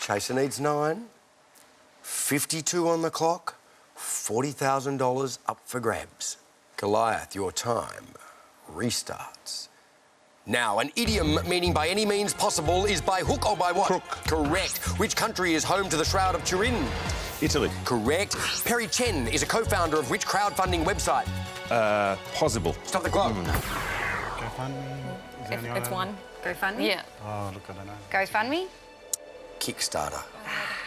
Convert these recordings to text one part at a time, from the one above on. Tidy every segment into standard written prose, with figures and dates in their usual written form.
Chaser needs 9. 52 on the clock. $40,000 up for grabs. Goliath, your time restarts. Now, an idiom meaning by any means possible is by hook or by what? Crook. Correct. Which country is home to the Shroud of Turin? Italy. Correct. Perry Chen is a co-founder of which crowdfunding website? Possible. Stop the clock. GoFundMe. It's one. GoFundMe? Yeah. Oh, look, I don't know. GoFundMe? Kickstarter.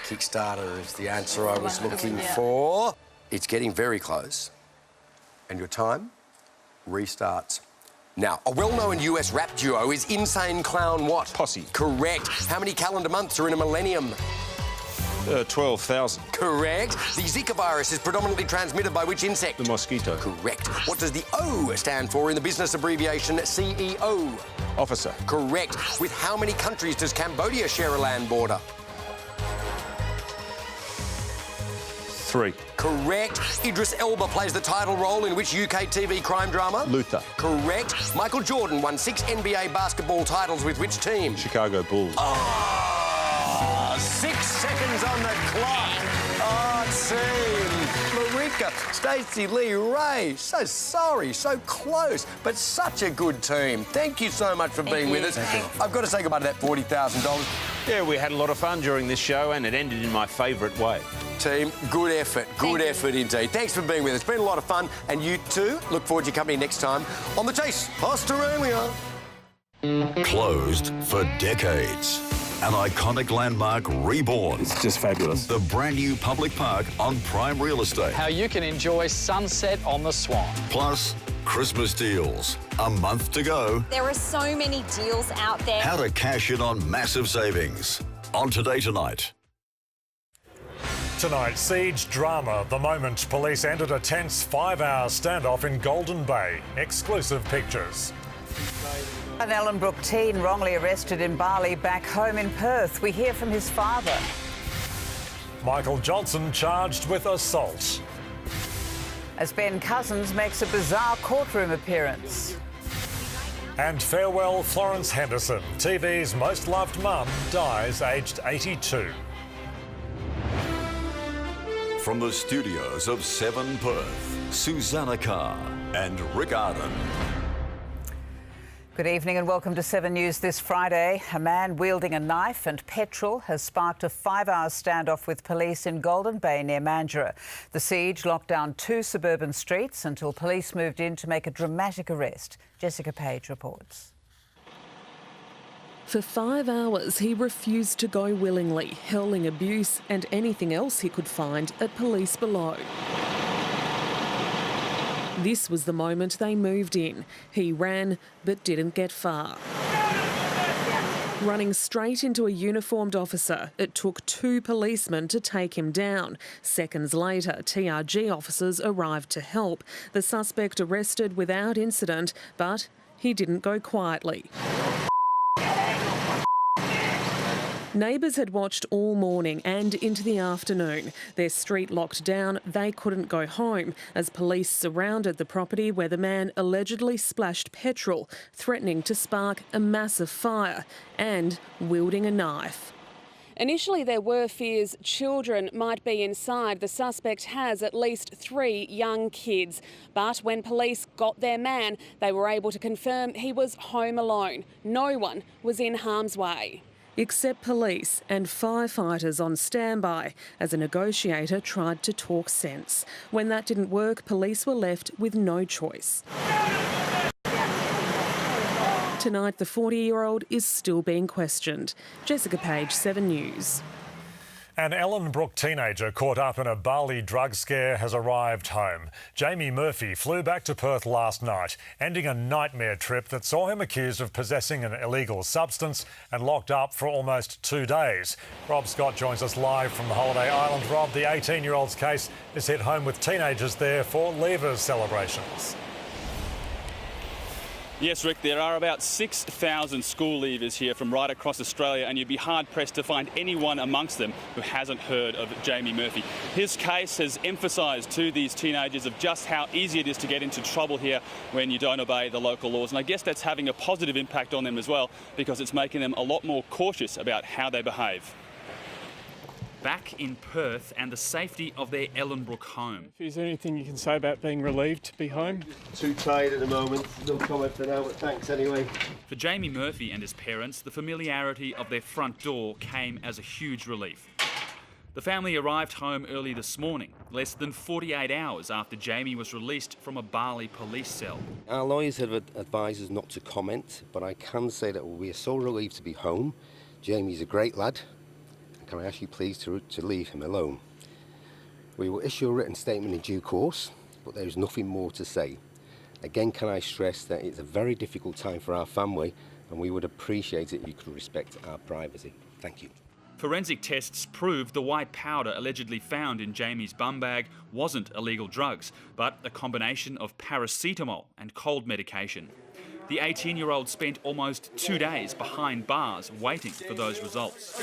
Kickstarter is the answer I was looking for. It's getting very close. And your time restarts now. A well-known US rap duo is Insane Clown what? Posse. Correct. How many calendar months are in a millennium? 12,000. Correct. The Zika virus is predominantly transmitted by which insect? The mosquito. Correct. What does the O stand for in the business abbreviation CEO? Officer. Correct. With how many countries does Cambodia share a land border? 3. Correct. Idris Elba plays the title role in which UK TV crime drama? Luther. Correct. Michael Jordan won 6 NBA basketball titles with which team? Chicago Bulls. 6 seconds on the clock. Oh, team. Marika, Stacey Lee Ray. So sorry, so close, but such a good team. Thank you so much for being with us. I've got to say goodbye to that $40,000. Yeah, we had a lot of fun during this show and it ended in my favourite way. Team, good effort. Good effort indeed. Thanks for being with us. It's been a lot of fun. And you too, look forward to your company next time on The Chase Australia. Closed for decades. An iconic landmark reborn. It's just fabulous. The brand new public park on prime real estate. How you can enjoy sunset on the Swan. Plus, Christmas deals. A month to go. There are so many deals out there. How to cash in on massive savings. On Today Tonight. Tonight, siege drama. The moment police ended a tense 5-hour standoff in Golden Bay. Exclusive pictures. An Ellenbrook teen wrongly arrested in Bali back home in Perth. We hear from his father. Michael Johnson charged with assault. As Ben Cousins makes a bizarre courtroom appearance. And farewell Florence Henderson. TV's most loved mum dies aged 82. From the studios of 7 Perth, Susanna Carr and Rick Arden. Good evening and welcome to 7 News this Friday. A man wielding a knife and petrol has sparked a 5-hour standoff with police in Golden Bay near Mandurah. The siege locked down 2 suburban streets until police moved in to make a dramatic arrest. Jessica Page reports. For 5 hours, he refused to go willingly, hurling abuse and anything else he could find at police below. This was the moment they moved in. He ran, but didn't get far. Running straight into a uniformed officer, it took 2 policemen to take him down. Seconds later, TRG officers arrived to help. The suspect arrested without incident, but he didn't go quietly. Neighbours had watched all morning and into the afternoon. Their street locked down, they couldn't go home as police surrounded the property where the man allegedly splashed petrol, threatening to spark a massive fire and wielding a knife. Initially, there were fears children might be inside. The suspect has at least 3 young kids. But when police got their man, they were able to confirm he was home alone. No one was in harm's way. Except police and firefighters on standby as a negotiator tried to talk sense. When that didn't work, police were left with no choice. Tonight, the 40-year-old is still being questioned. Jessica Page, 7 News. An Ellenbrook teenager caught up in a Bali drug scare has arrived home. Jamie Murphy flew back to Perth last night, ending a nightmare trip that saw him accused of possessing an illegal substance and locked up for almost 2 days. Rob Scott joins us live from the Holiday Island. Rob, the 18-year-old's case is hit home with teenagers there for Leavers celebrations. Yes, Rick, there are about 6,000 school leavers here from right across Australia, and you'd be hard-pressed to find anyone amongst them who hasn't heard of Jamie Murphy. His case has emphasised to these teenagers of just how easy it is to get into trouble here when you don't obey the local laws. And I guess that's having a positive impact on them as well, because it's making them a lot more cautious about how they behave. back in Perth and the safety of their Ellenbrook home. Is there anything you can say about being relieved to be home? Too tired at the moment. No comment for now, but thanks anyway. For Jamie Murphy and his parents, the familiarity of their front door came as a huge relief. The family arrived home early this morning, less than 48 hours after Jamie was released from a Bali police cell. Our lawyers have advised us not to comment, but I can say that we are so relieved to be home. Jamie's a great lad. Can I ask you please to leave him alone? We will issue a written statement in due course, but there is nothing more to say. Again, can I stress that it's a very difficult time for our family, and we would appreciate it if you could respect our privacy. Thank you. Forensic tests proved the white powder allegedly found in Jamie's bum bag wasn't illegal drugs, but a combination of paracetamol and cold medication. The 18-year-old spent almost 2 days behind bars waiting for those results.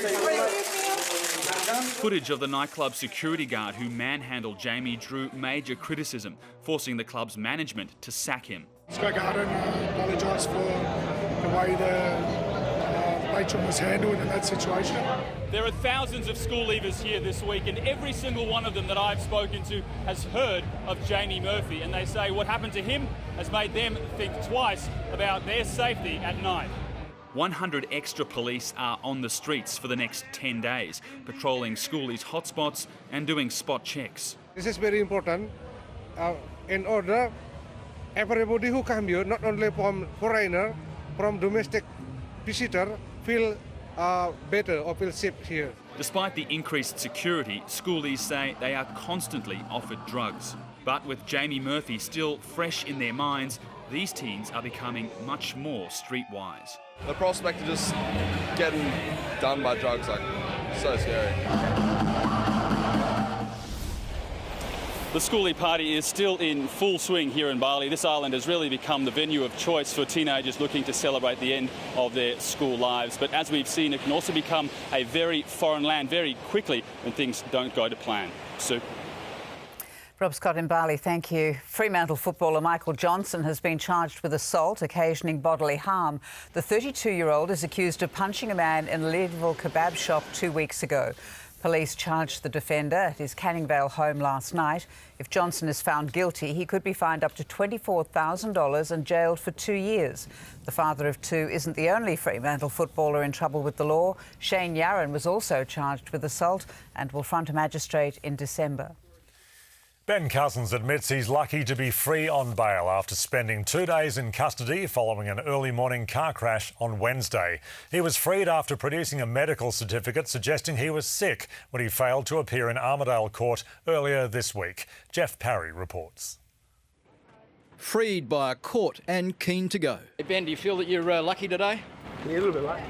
Footage of the nightclub security guard who manhandled Jamie drew major criticism, forcing the club's management to sack him. I apologise for the way the patron was handled in that situation. There are thousands of school leavers here this week, and every single one of them that I've spoken to has heard of Jamie Murphy, and they say what happened to him has made them think twice about their safety at night. 100 extra police are on the streets for the next 10 days, patrolling schoolies' hotspots and doing spot checks. This is very important in order everybody who come here, not only from foreigner, from domestic visitor, feel better or feel safe here. Despite the increased security, schoolies say they are constantly offered drugs. But with Jamie Murphy still fresh in their minds, these teens are becoming much more streetwise. The prospect of just getting done by drugs, like, so scary. The schoolie party is still in full swing here in Bali. This island has really become the venue of choice for teenagers looking to celebrate the end of their school lives. But as we've seen, it can also become a very foreign land very quickly when things don't go to plan. Sue. Rob Scott in Bali, thank you. Fremantle footballer Michael Johnson has been charged with assault occasioning bodily harm. The 32-year-old is accused of punching a man in a Leadville kebab shop 2 weeks ago. Police charged the defender at his Canning Vale home last night. If Johnson is found guilty, he could be fined up to $24,000 and jailed for 2 years. The father of two isn't the only Fremantle footballer in trouble with the law. Shane Yarran was also charged with assault and will front a magistrate in December. Ben Cousins admits he's lucky to be free on bail after spending 2 days in custody following an early morning car crash on Wednesday. He was freed after producing a medical certificate suggesting he was sick when he failed to appear in Armidale Court earlier this week. Jeff Parry reports. Freed by a court and keen to go. Hey Ben, do you feel that you're lucky today? Yeah, a little bit lucky.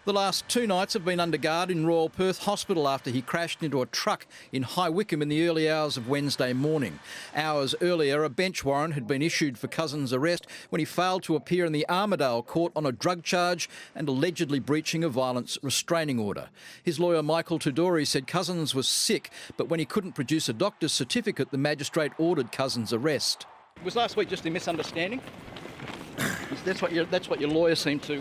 The last 2 nights have been under guard in Royal Perth Hospital after he crashed into a truck in High Wycombe in the early hours of Wednesday morning. Hours earlier, a bench warrant had been issued for Cousins' arrest when he failed to appear in the Armidale court on a drug charge and allegedly breaching a violence restraining order. His lawyer Michael Tudori said Cousins was sick, but when he couldn't produce a doctor's certificate, the magistrate ordered Cousins' arrest. Was last week just a misunderstanding? That's what your lawyer seemed to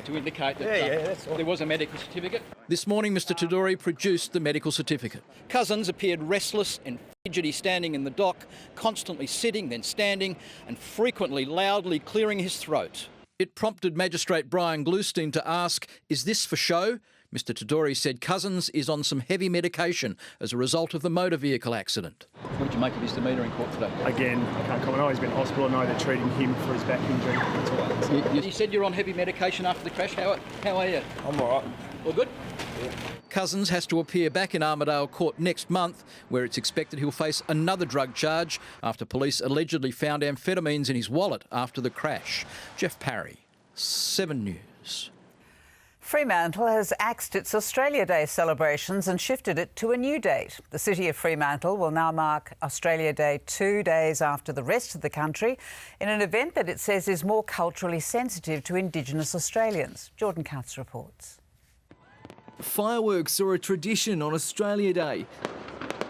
indicate, that there was a medical certificate. This morning, Mr Tudori produced the medical certificate. Cousins appeared restless and fidgety standing in the dock, constantly sitting, then standing, and frequently loudly clearing his throat. It prompted Magistrate Brian Gluestein to ask, is this for show? Mr Tudori said Cousins is on some heavy medication as a result of the motor vehicle accident. What did you make of his demeanour in court today? Again, I can't comment. He's been in hospital. I know they're treating him for his back injury. That's all. You said you're on heavy medication after the crash. How are you? I'm all right. All good? Yeah. Cousins has to appear back in Armidale Court next month, where it's expected he'll face another drug charge after police allegedly found amphetamines in his wallet after the crash. Jeff Parry, 7 News. Fremantle has axed its Australia Day celebrations and shifted it to a new date. The city of Fremantle will now mark Australia Day 2 days after the rest of the country in an event that it says is more culturally sensitive to Indigenous Australians. Jordan Counts reports. Fireworks are a tradition on Australia Day.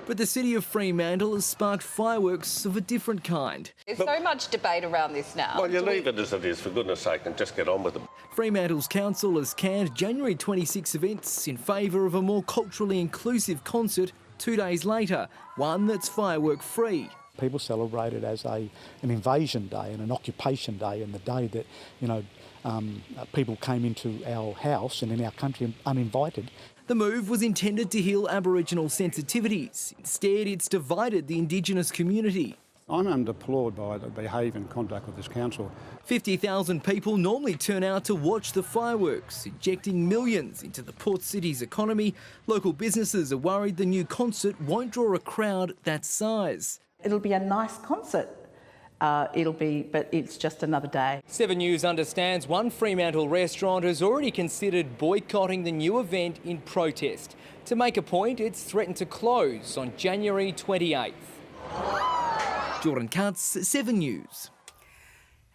But the city of Fremantle has sparked fireworks of a different kind. There's so much debate around this now. Well, you leave it as it is, for goodness sake, and just get on with it. Fremantle's council has canned January 26 events in favour of a more culturally inclusive concert 2 days later, one that's firework-free. People celebrate it as an invasion day and an occupation day, and the day that, people came into our house and in our country uninvited. The move was intended to heal Aboriginal sensitivities. Instead, it's divided the Indigenous community. I'm undeplored by the behaviour and conduct of this council. 50,000 people normally turn out to watch the fireworks, injecting millions into the port city's economy. Local businesses are worried the new concert won't draw a crowd that size. It'll be a nice concert. But it's just another day. 7 News understands one Fremantle restaurant has already considered boycotting the new event in protest. To make a point, it's threatened to close on January 28th. Jordan Katz, 7 News.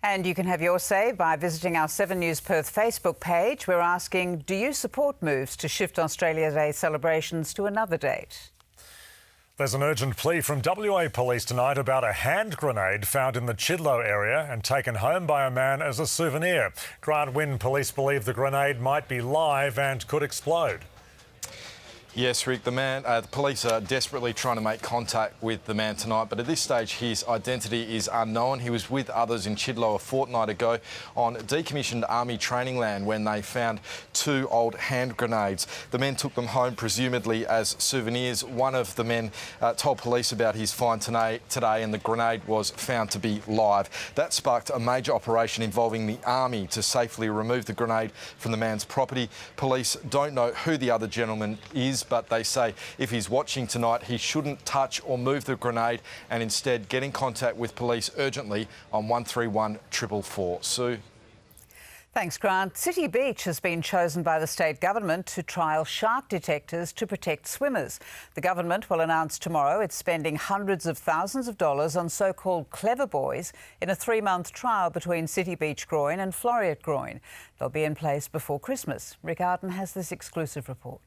And you can have your say by visiting our 7 News Perth Facebook page. We're asking, do you support moves to shift Australia Day celebrations to another date? There's an urgent plea from WA Police tonight about a hand grenade found in the Chidlow area and taken home by a man as a souvenir. Grant Wynn Police believe the grenade might be live and could explode. Yes, Rick, the police are desperately trying to make contact with the man tonight, but at this stage his identity is unknown. He was with others in Chidlow a fortnight ago on decommissioned army training land when they found 2 old hand grenades. The men took them home presumably as souvenirs. One of the men told police about his find today and the grenade was found to be live. That sparked a major operation involving the army to safely remove the grenade from the man's property. Police don't know who the other gentleman is, but they say if he's watching tonight, he shouldn't touch or move the grenade and instead get in contact with police urgently on 131 444. Sue. Thanks, Grant. City Beach has been chosen by the state government to trial shark detectors to protect swimmers. The government will announce tomorrow it's spending hundreds of thousands of dollars on so-called clever boys in a 3-month trial between City Beach Groin and Floriat Groin. They'll be in place before Christmas. Rick Arden has this exclusive report.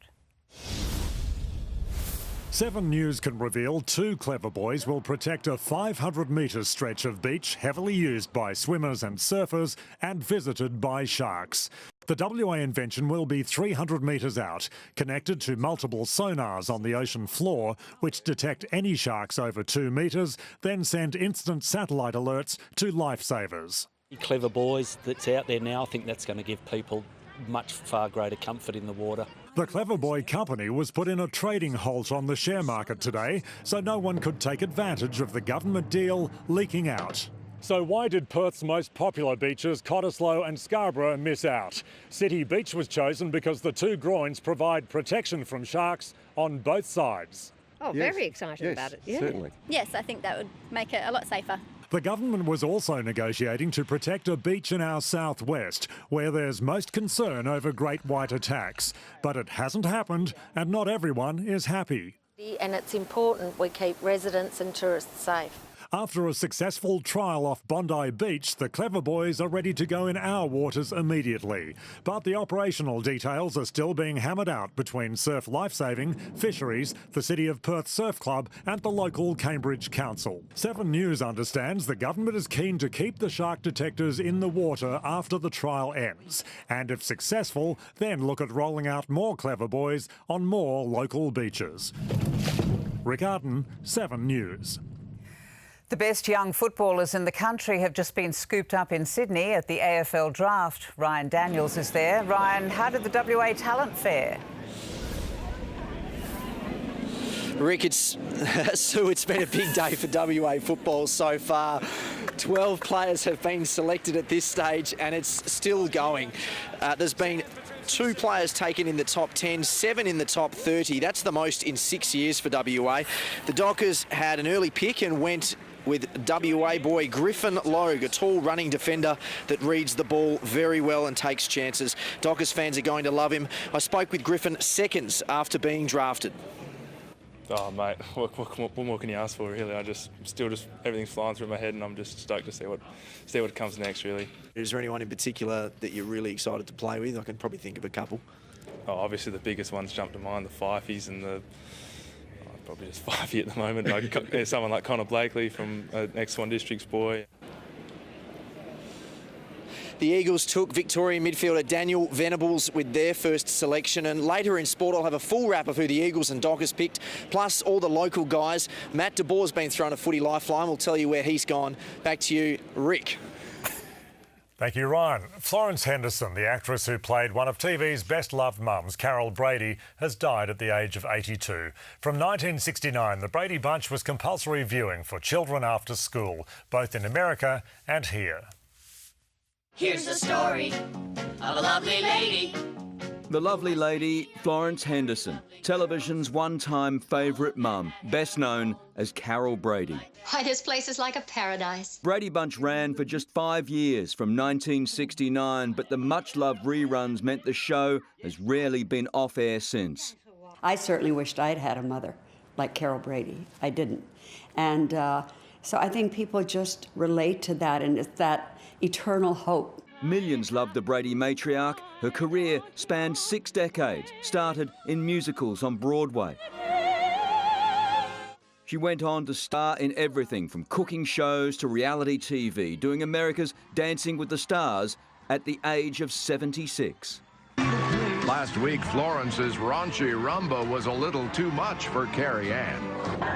7 News can reveal 2 clever boys will protect a 500-metre stretch of beach heavily used by swimmers and surfers and visited by sharks. The WA invention will be 300 metres out, connected to multiple sonars on the ocean floor, which detect any sharks over 2 metres, then send instant satellite alerts to lifesavers. Clever boys that's out there now, I think that's going to give people much far greater comfort in the water. The Clever Boy company was put in a trading halt on the share market today, so no one could take advantage of the government deal leaking out. So why did Perth's most popular beaches, Cottesloe and Scarborough, miss out? City Beach was chosen because the 2 groins provide protection from sharks on both sides. Oh, yes. Very excited about it. Yeah. Certainly. Yes, I think that would make it a lot safer. The government was also negotiating to protect a beach in our southwest, where there's most concern over great white attacks. But it hasn't happened, and not everyone is happy. And it's important we keep residents and tourists safe. After a successful trial off Bondi Beach, the Clever Boys are ready to go in our waters immediately. But the operational details are still being hammered out between Surf Lifesaving, Fisheries, the City of Perth Surf Club and the local Cambridge Council. 7 News understands the government is keen to keep the shark detectors in the water after the trial ends. And if successful, then look at rolling out more Clever Boys on more local beaches. Rick Arden, 7 News. The best young footballers in the country have just been scooped up in Sydney at the AFL draft. Ryan Daniels is there. Ryan, how did the WA talent fare? Rick, Sue, it's been a big day for WA football so far. 12 players have been selected at this stage and it's still going. There's been 2 players taken in the top 10, 7 in the top 30. That's the most in 6 years for WA. The Dockers had an early pick and went with WA boy Griffin Logue, a tall running defender that reads the ball very well and takes chances. Dockers fans are going to love him. I spoke with Griffin seconds after being drafted. Oh mate, what more can you ask for really? Everything's flying through my head and I'm just stoked to see what comes next really. Is there anyone in particular that you're really excited to play with? I can probably think of a couple. Oh, obviously the biggest ones jump to mind, the Fifeys and probably just 5 at the moment. Like someone like Connor Blakely from ex-Swan Districts boy. The Eagles took Victorian midfielder Daniel Venables with their first selection, and later in sport I'll have a full wrap of who the Eagles and Dockers picked, plus all the local guys. Matt de Boer's been thrown a footy lifeline. We'll tell you where he's gone. Back to you, Rick. Thank you, Ryan. Florence Henderson, the actress who played one of TV's best-loved mums, Carol Brady, has died at the age of 82. From 1969, the Brady Bunch was compulsory viewing for children after school, both in America and here. Here's the story of a lovely lady. The lovely lady, Florence Henderson, television's one-time favourite mum, best known as Carol Brady. Why, this place is like a paradise. Brady Bunch ran for just 5 years from 1969, but the much-loved reruns meant the show has rarely been off-air since. I certainly wished I'd had a mother like Carol Brady. I didn't. And so I think people just relate to that, and it's that eternal hope. Millions loved the Brady matriarch. Her career spanned 6 decades, started in musicals on Broadway. She went on to star in everything from cooking shows to reality TV, doing America's Dancing with the Stars at the age of 76. Last week, Florence's raunchy rumba was a little too much for Carrie Ann.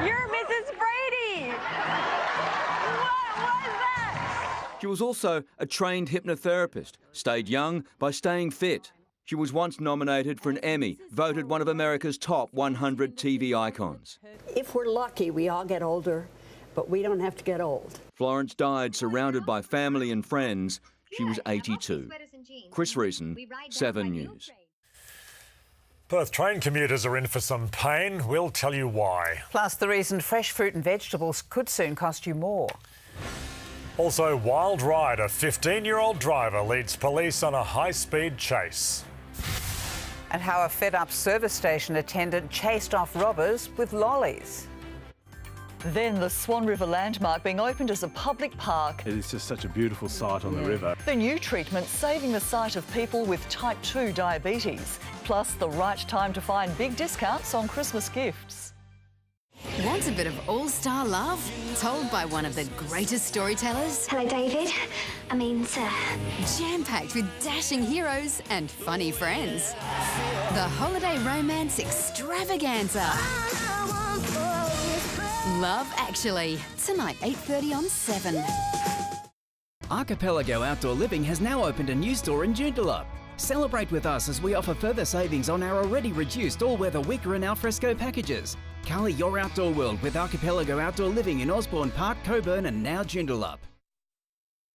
You're Mrs. Brady! What was that? She was also a trained hypnotherapist, stayed young by staying fit. She was once nominated for an Emmy, voted one of America's top 100 TV icons. If we're lucky, we all get older, but we don't have to get old. Florence died surrounded by family and friends. She was 82. Chris Reeson, 7 News. Perth train commuters are in for some pain. We'll tell you why. Plus, the reason fresh fruit and vegetables could soon cost you more. Also, wild ride. A 15-year-old driver leads police on a high-speed chase. And how a fed-up service station attendant chased off robbers with lollies. Then the Swan River landmark being opened as a public park. It is just such a beautiful sight on the river. The new treatment saving the sight of people with type 2 diabetes. Plus the right time to find big discounts on Christmas gifts. Want a bit of all-star love? Told by one of the greatest storytellers? Hello, David. I mean, sir. Jam-packed with dashing heroes and funny friends. The Holiday Romance Extravaganza. Love Actually. Tonight, 8:30 on 7. Archipelago Outdoor Living has now opened a new store in Joondalup. Celebrate with us as we offer further savings on our already reduced all-weather wicker and alfresco packages. Colour your outdoor world with Archipelago Outdoor Living in Osborne Park, Coburn and now Joondalup.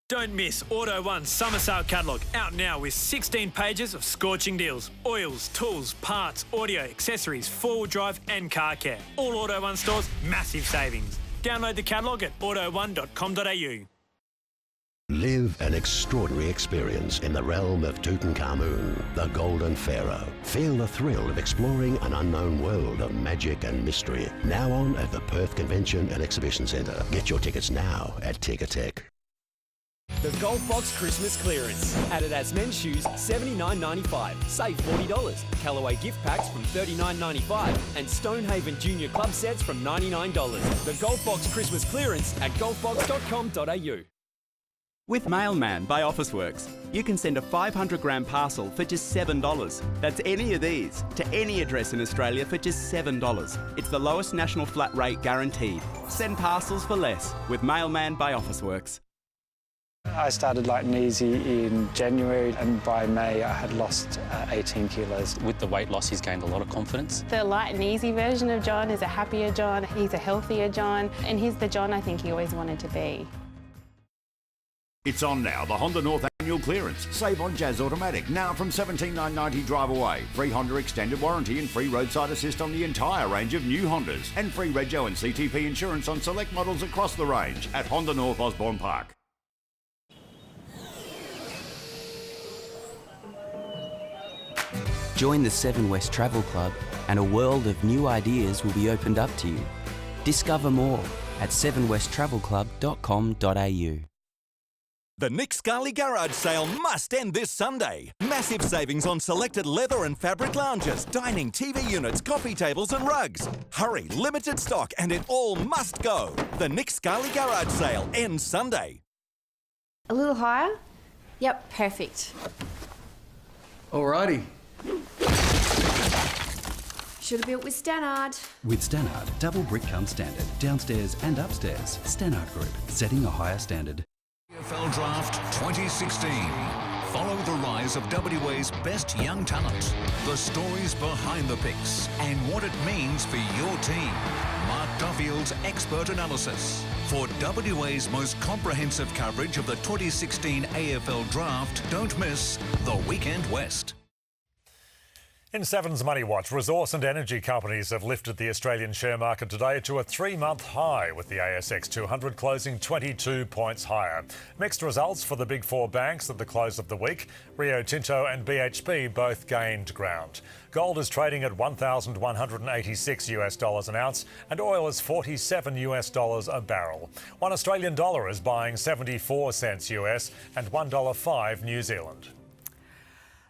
Don't miss Auto One's summer sale catalogue, out now with 16 pages of scorching deals. Oils, tools, parts, audio, accessories, four-wheel drive and car care. All Auto One stores, massive savings. Download the catalogue at auto1.com.au. Live an extraordinary experience in the realm of Tutankhamun, the Golden Pharaoh. Feel the thrill of exploring an unknown world of magic and mystery. Now on at the Perth Convention and Exhibition Centre. Get your tickets now at Ticketek. The Golf Box Christmas clearance. Adidas men's shoes $79.95. Save $40. Callaway gift packs from $39.95 and Stonehaven Junior Club sets from $99. The Golf Box Christmas clearance at golfbox.com.au. With Mailman by Officeworks, you can send a 500-gram parcel for just $7. That's any of these to any address in Australia for just $7. It's the lowest national flat rate guaranteed. Send parcels for less with Mailman by Officeworks. I started light and easy in January, and by May I had lost 18 kilos. With the weight loss, he's gained a lot of confidence. The light and easy version of John is a happier John, he's a healthier John, and he's the John I think he always wanted to be. It's on now, the Honda North annual clearance. Save on Jazz Automatic, now from $17,990 drive away. Free Honda extended warranty and free roadside assist on the entire range of new Hondas. And free Rego and CTP insurance on select models across the range at Honda North Osborne Park. Join the 7 West Travel Club and a world of new ideas will be opened up to you. Discover more at 7westtravelclub.com.au. The Nick Scali Garage sale must end this Sunday. Massive savings on selected leather and fabric lounges, dining, TV units, coffee tables and rugs. Hurry, limited stock and it all must go. The Nick Scali Garage sale ends Sunday. A little higher? Yep, perfect. Alrighty. Should have built with Stannard. With Stannard, double brick comes standard, downstairs and upstairs. Stannard Group, setting a higher standard. AFL Draft 2016. Follow the rise of WA's best young talent, the stories behind the picks, and what it means for your team. Mark Duffield's expert analysis. For WA's most comprehensive coverage of the 2016 AFL Draft, don't miss The Weekend West. In Seven's Money Watch, resource and energy companies have lifted the Australian share market today to a 3-month high, with the ASX 200 closing 22 points higher. Mixed results for the big four banks at the close of the week. Rio Tinto and BHP both gained ground. Gold is trading at $1,186 an ounce, and oil is $47 a barrel. One Australian dollar is buying 74 cents US and $1.05 New Zealand.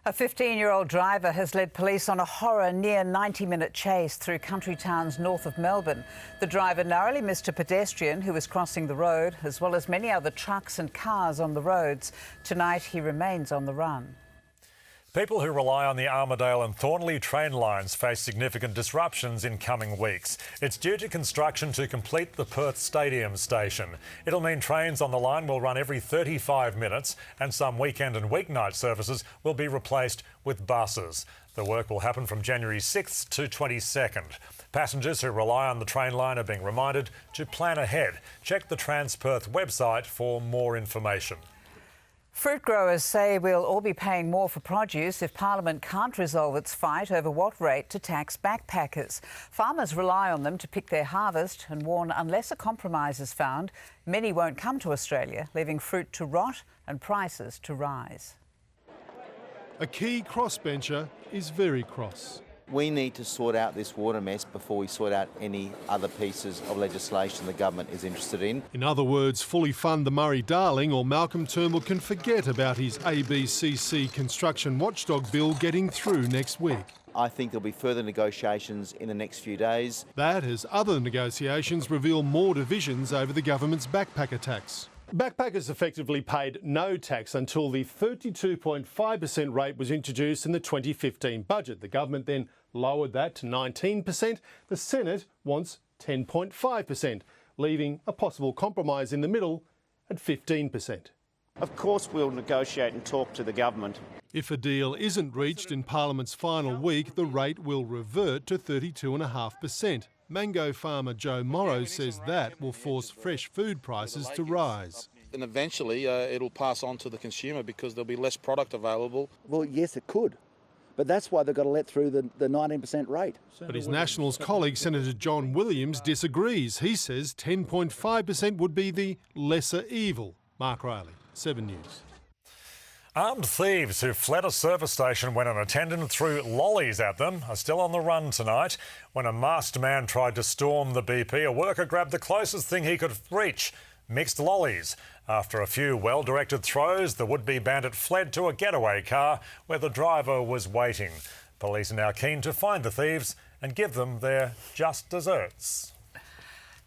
A 15-year-old driver has led police on a horror near 90-minute chase through country towns north of Melbourne. The driver narrowly missed a pedestrian who was crossing the road, as well as many other trucks and cars on the roads. Tonight, he remains on the run. People who rely on the Armidale and Thornley train lines face significant disruptions in coming weeks. It's due to construction to complete the Perth Stadium station. It'll mean trains on the line will run every 35 minutes and some weekend and weeknight services will be replaced with buses. The work will happen from January 6th to 22nd. Passengers who rely on the train line are being reminded to plan ahead. Check the TransPerth website for more information. Fruit growers say we'll all be paying more for produce if Parliament can't resolve its fight over what rate to tax backpackers. Farmers rely on them to pick their harvest and warn unless a compromise is found, many won't come to Australia, leaving fruit to rot and prices to rise. A key crossbencher is very cross. We need to sort out this water mess before we sort out any other pieces of legislation the government is interested in. In other words, fully fund the Murray-Darling or Malcolm Turnbull can forget about his ABCC construction watchdog bill getting through next week. I think there'll be further negotiations in the next few days. That as other negotiations reveal more divisions over the government's backpacker tax. Backpackers effectively paid no tax until the 32.5% rate was introduced in the 2015 budget. The government then lowered that to 19%. The Senate wants 10.5%, leaving a possible compromise in the middle at 15%. Of course we'll negotiate and talk to the government. If a deal isn't reached in Parliament's final week, the rate will revert to 32.5%. Mango farmer Joe Morrow says that will force fresh food prices to rise. And eventually it'll pass on to the consumer because there'll be less product available. Well, yes, it could. But that's why they've got to let through the 19% rate. But his Nationals colleague, Senator John Williams, disagrees. He says 10.5% would be the lesser evil. Mark Riley, 7 News. Armed thieves who fled a service station when an attendant threw lollies at them are still on the run tonight. When a masked man tried to storm the BP, a worker grabbed the closest thing he could reach, mixed lollies. After a few well-directed throws, the would-be bandit fled to a getaway car where the driver was waiting. Police are now keen to find the thieves and give them their just desserts.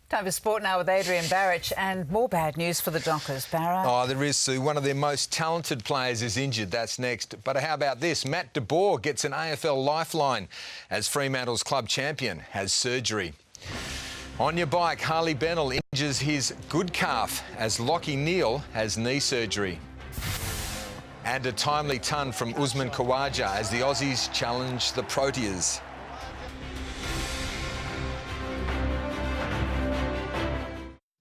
Time for sport now with Adrian Barrich, and more bad news for the Dockers. Barra. Oh, there is, Sue. One of their most talented players is injured. That's next. But how about this? Matt de Boer gets an AFL lifeline as Fremantle's club champion has surgery. On your bike, Harley Bennell injures his good calf as Lockie Neal has knee surgery. And a timely ton from Usman Khawaja as the Aussies challenge the Proteas.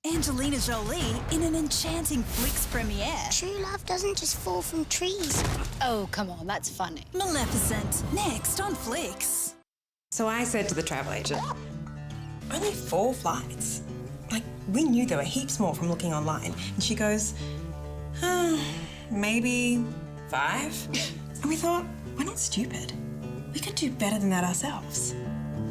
Angelina Jolie in an enchanting Flicks premiere. True love doesn't just fall from trees. Oh, come on, that's funny. Maleficent, next on Flicks. So I said to the travel agent, only 4 flights. Like, we knew there were heaps more from looking online. And she goes, maybe 5? And we thought, we're not stupid. We could do better than that ourselves.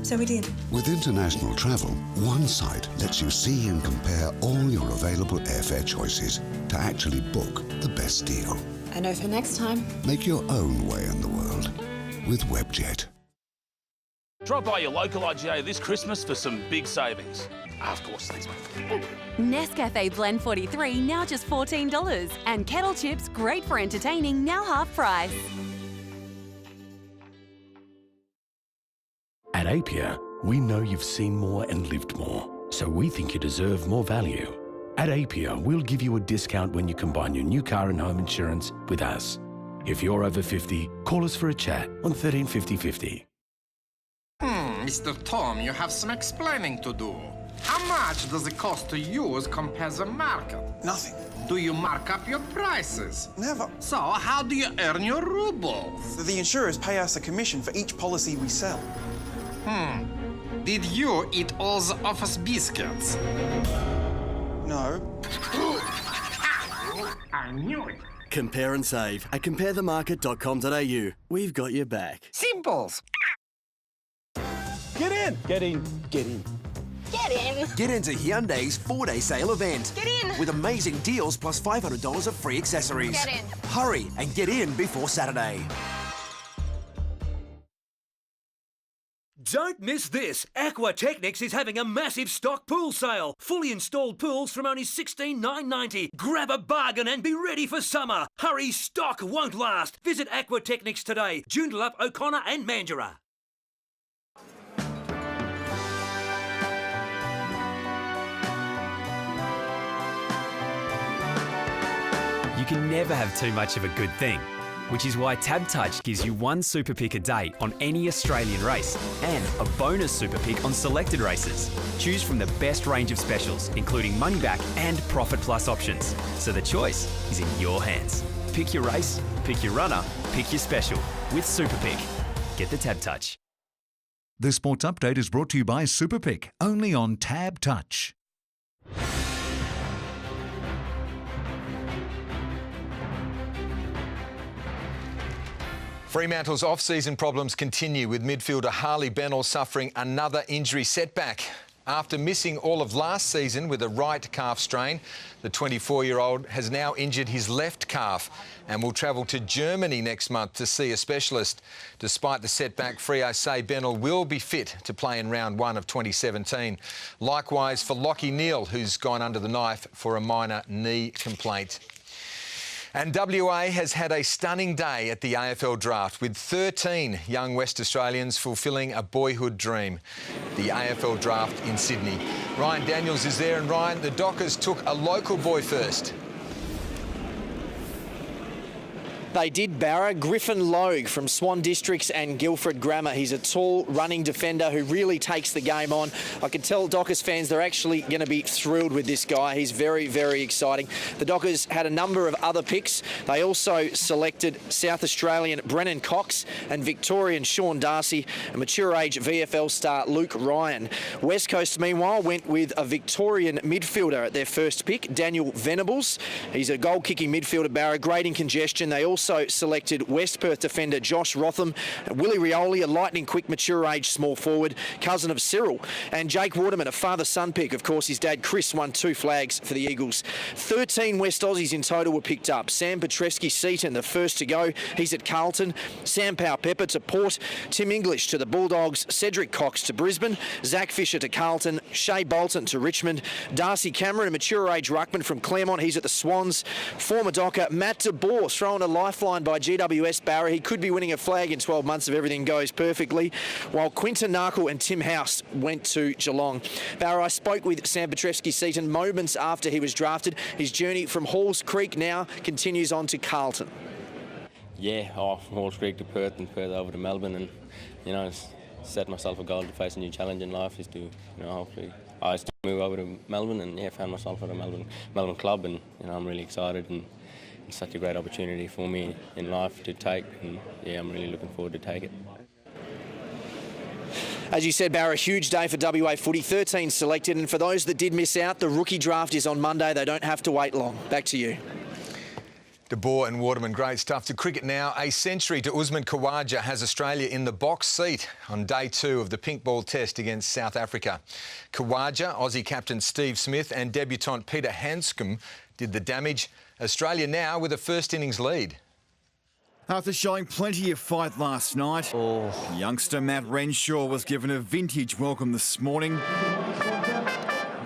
So we did. With international travel, one site lets you see and compare all your available airfare choices to actually book the best deal. I know for next time. Make your own way in the world with Webjet. Drop by your local IGA this Christmas for some big savings. Of course, thanks, mate. Nescafe Blend 43, now just $14. And Kettle Chips, great for entertaining, now half price. At Apia, we know you've seen more and lived more, so we think you deserve more value. At Apia, we'll give you a discount when you combine your new car and home insurance with us. If you're over 50, call us for a chat on 13 50 50. Mr. Tom, you have some explaining to do. How much does it cost to use compared to the market? Nothing. Do you mark up your prices? Never. So, how do you earn your rubles? The insurers pay us a commission for each policy we sell. Did you eat all the office biscuits? No. I knew it. Compare and save at comparethemarket.com.au. We've got your back. Simples. Get in! Get in. Get in. Get in. Get into Hyundai's 4-day sale event. Get in. With amazing deals plus $500 of free accessories. Get in. Hurry and get in before Saturday. Don't miss this! Aqua Technics is having a massive stock pool sale. Fully installed pools from only $16,990. Grab a bargain and be ready for summer. Hurry, stock won't last. Visit Aqua Technics today. Joondalup, O'Connor and Mandurah. You can never have too much of a good thing, which is why Tab Touch gives you one super pick a day on any Australian race and a bonus super pick on selected races. Choose from the best range of specials, including money back and Profit Plus options. So the choice is in your hands. Pick your race, pick your runner, pick your special with Super Pick. Get the Tab Touch. The Sports Update is brought to you by Super Pick, only on Tab Touch. Fremantle's off-season problems continue, with midfielder Harley Bennell suffering another injury setback. After missing all of last season with a right calf strain, the 24-year-old has now injured his left calf and will travel to Germany next month to see a specialist. Despite the setback, Freo say Bennell will be fit to play in round 1 of 2017. Likewise for Lachie Neale, who's gone under the knife for a minor knee complaint. And WA has had a stunning day at the AFL draft, with 13 young West Australians fulfilling a boyhood dream. The AFL draft in Sydney. Ryan Daniels is there, and Ryan, the Dockers took a local boy first. They did, Barra. Griffin Logue from Swan Districts and Guildford Grammar. He's a tall, running defender who really takes the game on. I can tell Dockers fans they're actually going to be thrilled with this guy. He's very, very exciting. The Dockers had a number of other picks. They also selected South Australian Brennan Cox and Victorian Sean Darcy, and mature age VFL star Luke Ryan. West Coast, meanwhile, went with a Victorian midfielder at their first pick, Daniel Venables. He's a goal-kicking midfielder, Barra, great in congestion. They also selected West Perth defender Josh Rotham, Willie Rioli, a lightning-quick mature-age small forward, cousin of Cyril, and Jake Waterman, a father-son pick. Of course, his dad Chris won 2 flags for the Eagles. 13 West Aussies in total were picked up. Sam Petreski-Seaton, the first to go. He's at Carlton. Sam Powell-Pepper to Port. Tim English to the Bulldogs. Cedric Cox to Brisbane. Zach Fisher to Carlton. Shea Bolton to Richmond. Darcy Cameron, a mature-age ruckman from Claremont. He's at the Swans. Former Docker Matt de Boer thrown a lifeline by GWS, Barra. He could be winning a flag in 12 months if everything goes perfectly, while Quinton Narkle and Tim House went to Geelong. Barra, I spoke with Sam Petreski-Seaton moments after he was drafted. His journey from Halls Creek now continues on to Carlton. Yeah, Halls Creek to Perth and Perth over to Melbourne, and set myself a goal to face a new challenge in life is to hopefully I still move over to Melbourne, and found myself at a Melbourne club, and I'm really excited, and it's such a great opportunity for me in life to take, and I'm really looking forward to take it. As you said, Barra, a huge day for WA footy. 13 selected, and for those that did miss out, the rookie draft is on Monday. They don't have to wait long. Back to you. De Boer and Waterman, great stuff. To cricket now, a century to Usman Khawaja has Australia in the box seat on day 2 of the pink ball test against South Africa. Khawaja, Aussie captain Steve Smith and debutant Peter Handscomb did the damage. Australia now with a first innings lead. After showing plenty of fight last night, youngster Matt Renshaw was given a vintage welcome this morning.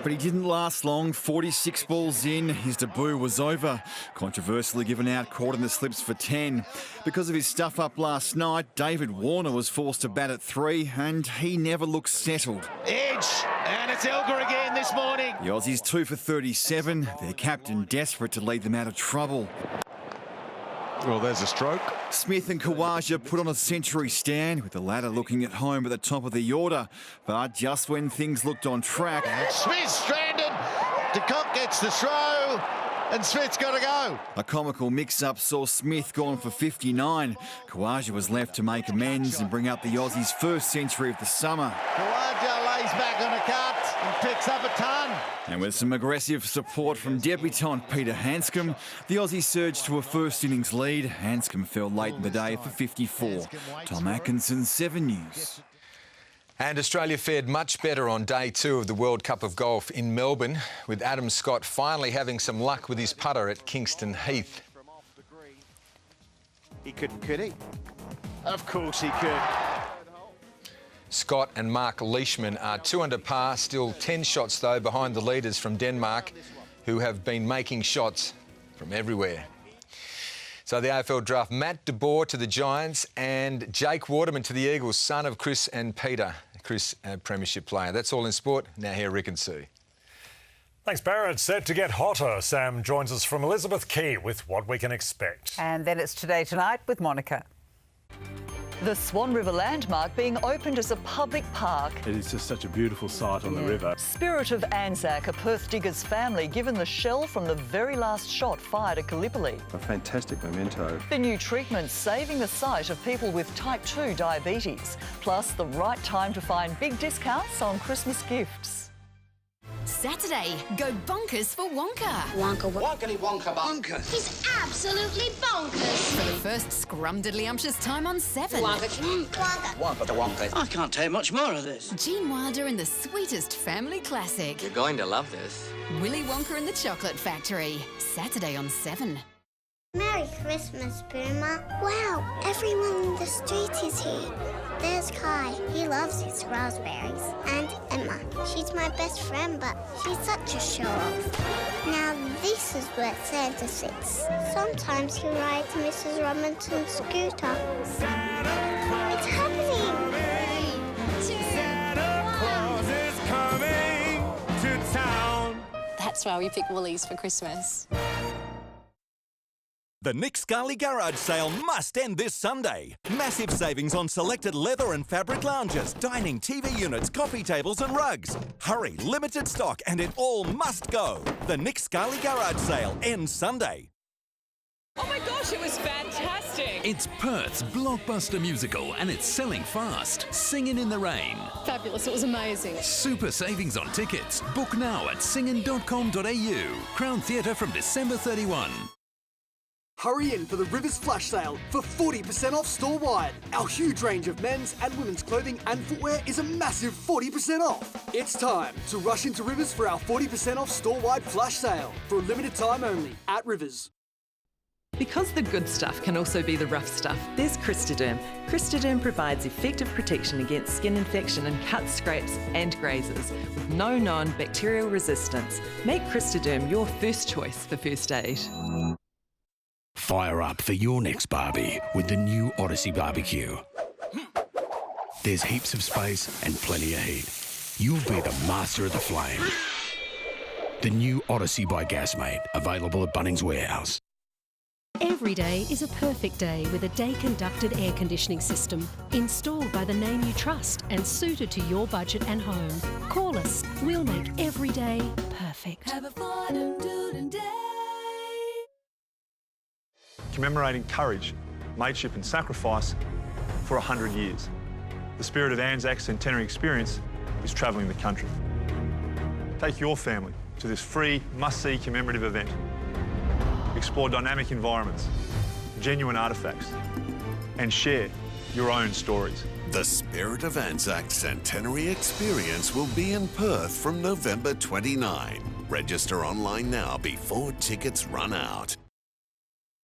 But he didn't last long. 46 balls in, his debut was over. Controversially given out, caught in the slips for 10. Because of his stuff up last night, David Warner was forced to bat at 3 and he never looked settled. Edge, and it's Elgar again this morning. The Aussies 2 for 37, their captain desperate to lead them out of trouble. Well, there's a stroke. Smith and Khawaja put on a century stand, with the latter looking at home at the top of the order. But just when things looked on track... Smith stranded. De Kock gets the throw, and Smith's got to go. A comical mix-up saw Smith gone for 59. Khawaja was left to make amends and bring up the Aussies' first century of the summer. Khawaja lays back on a cut and picks up a ton. And with some aggressive support from debutant Peter Handscomb, the Aussies surged to a first innings lead. Handscomb fell late in the day for 54. Tom Atkinson, 7 News. And Australia fared much better on day 2 of the World Cup of Golf in Melbourne, with Adam Scott finally having some luck with his putter at Kingston Heath. He couldn't, could he? Of course he could. Scott and Mark Leishman are 2 under par, still 10 shots though behind the leaders from Denmark, who have been making shots from everywhere. So the AFL draft, Matt De Boer to the Giants and Jake Waterman to the Eagles, son of Chris and Peter. Chris, a premiership player. That's all in sport. Now here, Rick and Sue. Thanks, Barrett. Set to get hotter. Sam joins us from Elizabeth Quay with what we can expect. And then it's Today Tonight with Monica. The Swan River landmark being opened as a public park. It is just such a beautiful sight on the river. Spirit of Anzac, a Perth digger's family given the shell from the very last shot fired at Gallipoli. A fantastic memento. The new treatment saving the sight of people with type 2 diabetes. Plus the right time to find big discounts on Christmas gifts. Saturday, go bonkers for Wonka. Wonkety wonka bonkers. He's absolutely bonkers. For the first scrumdiddly-umptious time on 7. Wonka the wonka. I can't take much more of this. Gene Wilder and the sweetest family classic. You're going to love this. Willy Wonka and the Chocolate Factory. Saturday on 7. Merry Christmas, Boomer. Wow, everyone in the street is here. There's Kai. He loves his raspberries. And Emma. She's my best friend, but she's such a show-off. Now, this is where Santa sits. Sometimes he rides Mrs. Robinson scooter. It's happening! Santa Claus is coming to town. That's why we pick Woolies for Christmas. The Nick Scali Garage Sale must end this Sunday. Massive savings on selected leather and fabric lounges, dining, TV units, coffee tables and rugs. Hurry, limited stock and it all must go. The Nick Scali Garage Sale ends Sunday. Oh my gosh, it was fantastic! It's Perth's blockbuster musical and it's selling fast. Singin' in the Rain. Fabulous, it was amazing. Super savings on tickets. Book now at singin.com.au. Crown Theatre from December 31. Hurry in for the Rivers Flash Sale for 40% off store-wide. Our huge range of men's and women's clothing and footwear is a massive 40% off. It's time to rush into Rivers for our 40% off store-wide flash sale for a limited time only at Rivers. Because the good stuff can also be the rough stuff, there's Cristaderm. Cristaderm provides effective protection against skin infection and cuts, scrapes and grazes with no known bacterial resistance. Make Cristaderm your first choice for first aid. Fire up for your next barbie with the new Odyssey Barbecue. There's heaps of space and plenty of heat. You'll be the master of the flame. The new Odyssey by Gasmate, available at Bunnings Warehouse. Every day is a perfect day with a day-conducted air conditioning system. Installed by the name you trust and suited to your budget and home. Call us. We'll make every day perfect. Have a fun and day. Commemorating courage, mateship and sacrifice for 100 years. The spirit of Anzac's centenary experience is travelling the country. Take your family to this free, must-see commemorative event. explore dynamic environments, genuine artefacts, and share your own stories. The Spirit of Anzac Centenary Experience will be in Perth from November 29. Register online now before tickets run out.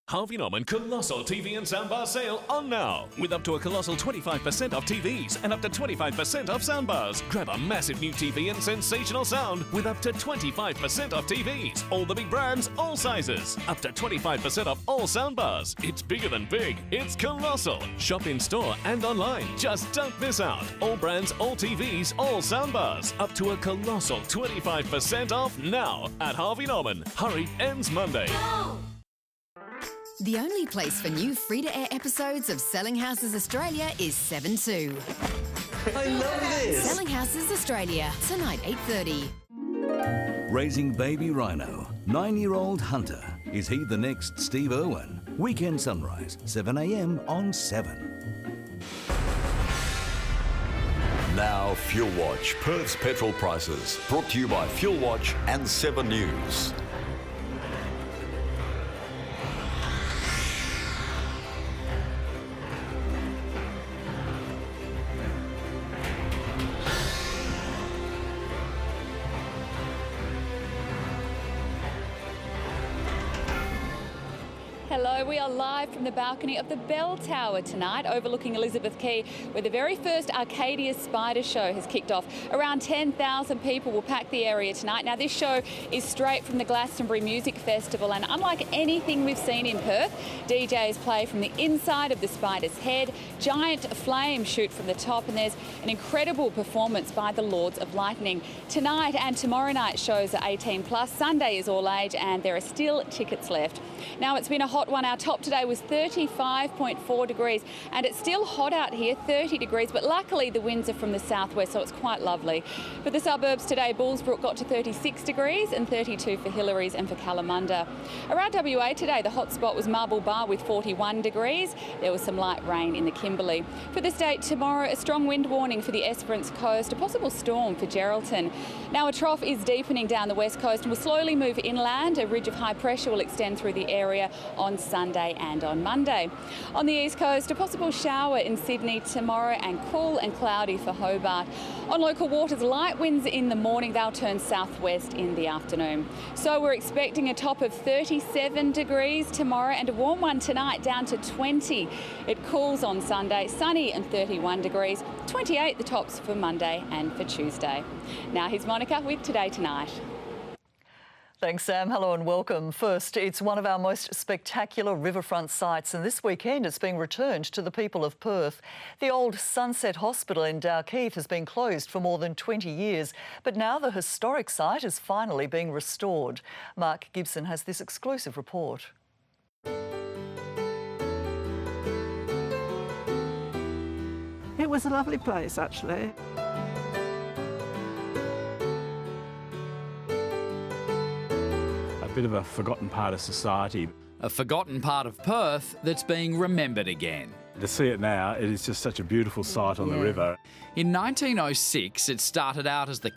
Harvey Norman Colossal TV and Soundbar sale on now. With up to a colossal 25% off TVs and up to 25% off soundbars. Grab a massive new TV and sensational sound with up to 25% off TVs. All the big brands, all sizes. Up to 25% off all soundbars. It's bigger than big. It's colossal. Shop in store and online. Just don't miss out. All brands, all TVs, all soundbars. Up to a colossal 25% off now at Harvey Norman. Hurry, ends Monday. No! The only place for new free-to-air episodes of Selling Houses Australia is 7/2. I love this! Selling Houses Australia, tonight 8:30. Raising baby rhino, 9-year-old Hunter. Is he the next Steve Irwin? Weekend Sunrise, 7 a.m. on 7. Now Fuel Watch, Perth's petrol prices. Brought to you by Fuel Watch and 7 News. Hello, we are live from the balcony of the Bell Tower tonight, overlooking Elizabeth Quay, where the very first Arcadia Spider Show has kicked off. Around 10,000 people will pack the area tonight. Now, this show is straight from the Glastonbury Music Festival, and unlike anything we've seen in Perth, DJs play from the inside of the spider's head, giant flames shoot from the top, and there's an incredible performance by the Lords of Lightning. Tonight and tomorrow night shows are 18+, Sunday is all age, and there are still tickets left. Now, it's been a hot one. Our top today was 35.4 degrees, and it's still hot out here, 30 degrees, but luckily the winds are from the southwest, so it's quite lovely. For the suburbs today, Bullsbrook got to 36 degrees and 32 for Hillary's and for Kalamunda. Around WA today, the hot spot was Marble Bar with 41 degrees. There was some light rain in the Kimberley. For the state tomorrow, a strong wind warning for the Esperance coast, a possible storm for Geraldton. Now, a trough is deepening down the west coast and will slowly move inland. A ridge of high pressure will extend through the area on Sunday and on Monday. On the east coast, a possible shower in Sydney tomorrow and cool and cloudy for Hobart. On local waters, light winds in the morning, they'll turn southwest in the afternoon. So we're expecting a top of 37 degrees tomorrow and a warm one tonight down to 20. It cools on Sunday, sunny and 31 degrees, 28 the tops for Monday and for Tuesday. Now here's Monica with Today Tonight. Thanks, Sam. Hello and welcome. First, it's one of our most spectacular riverfront sites, and this weekend it's being returned to the people of Perth. The old Sunset Hospital in Dalkeith has been closed for more than 20 years, but now the historic site is finally being restored. Mark Gibson has this exclusive report. It was a lovely place, actually. A bit of a forgotten part of society. A forgotten part of Perth that's being remembered again. To see it now, it is just such a beautiful sight on the river. In 1906, it started out as the